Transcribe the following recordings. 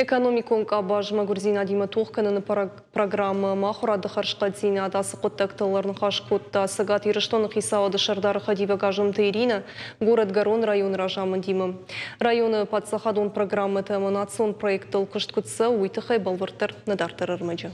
Экономикон кабаж магурзина дима тухканын программа махурады харшкадзина адасы коттакталарын хашкотта сагат ирыштон хисауды шардары хадива гажым тейрина город Гарон район ражамын дима. Районы подсахадон программы темонацион проекттыл кышткутса уйтыхай балвыртыр надартыр армаджа.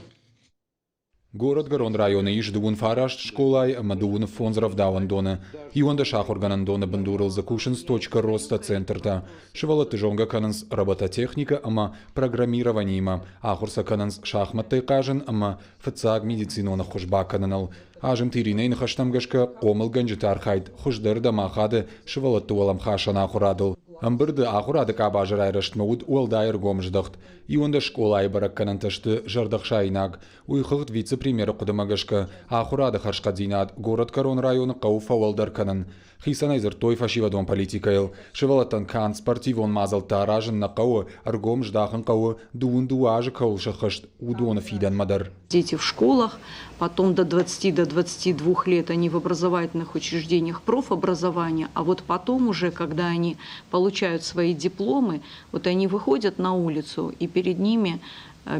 Город Гарон районы иш дугун фарашт школай, мадугун фонзров давандоны. Ионда шахорганандоны бандурыл закушенс точка роста центрта. Шивала тыжонга кананс робототехника, ама программированиема. Ахурса кананс шахматтай кажен, ама фацаг медицинона хушба кананал. Ажым тиринейн хаштамгашка комыл ганжитар хайд. Хушдар да махады шивала туалам хашана ахурадыл. Амбырды ахурады кабажыр айрышт мауд уалдайыр гомждахт. Ионда школай барак кананташты жардах шайнаг. Уйхылт вице-премьер кудамагашка. Ахурады харшкадзинат город Гарон районы кауфа уалдар канан. Хисанайзер той фашивадон политикайл. Шивалатан кан спортивон мазал таражен на кау, аргом ждахын кау, дуун дуажы каулшахашт, удона фидан мадар. Дети в школах, потом до 22 лет они в образовательных учреждениях профобразования, а вот потом уже, когда они получают свои дипломы, вот они выходят на улицу, и перед ними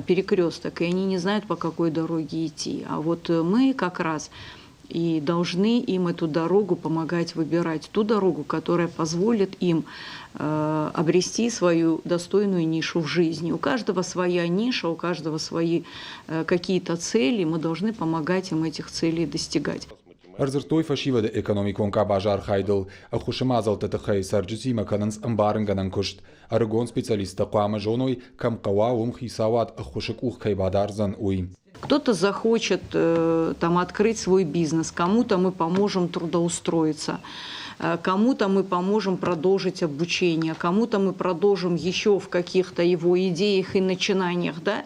перекресток, и они не знают, по какой дороге идти. А вот мы как раз и должны им эту дорогу помогать выбирать, ту дорогу, которая позволит им обрести свою достойную нишу в жизни. У каждого своя ниша, у каждого свои какие-то цели, мы должны помогать им этих целей достигать. Арзертой фашивада экономикон кабажар хайдл, а хушамазал татахай сарджима кананс амбаранганан кушт. Аргон специалиста куама жоной кам кауаум хисават ахушек ух кайбадарзан уй. Кто-то захочет там открыть свой бизнес, кому-то мы поможем трудоустроиться, кому-то мы поможем продолжить обучение, кому-то мы продолжим еще в каких-то его идеях и начинаниях, да?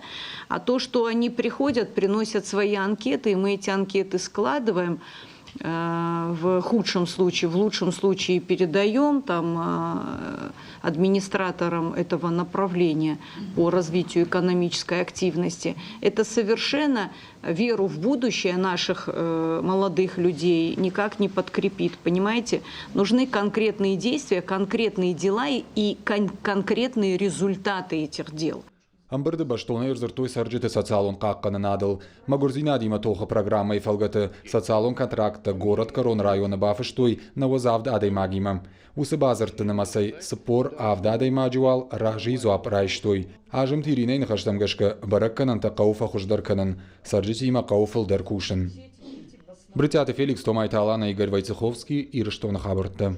А то, что они приходят, приносят свои анкеты, и мы эти анкеты складываем, в худшем случае, в лучшем случае передаем там администраторам этого направления по развитию экономической активности. Это совершенно веру в будущее наших молодых людей никак не подкрепит, понимаете? Нужны конкретные действия, конкретные дела и конкретные результаты этих дел. Амбырды баштона ерзертой сарджиты социалон қаққанын адыл. Магурзина дима тоха программа и фалгаты социалон контракта город Гарон района бафыштой навозавд адай магима. Усы базыртыны масай спор авда адай маджуал рахжи зуап райштой. Ажым тиринейн хаштамгашка баракканан та қауфа хуждарканан. Сарджити има қауфылдар кушын. Бритяты Феликс Томай Талана Игорь Войцеховский и Ирыштона Хабарта.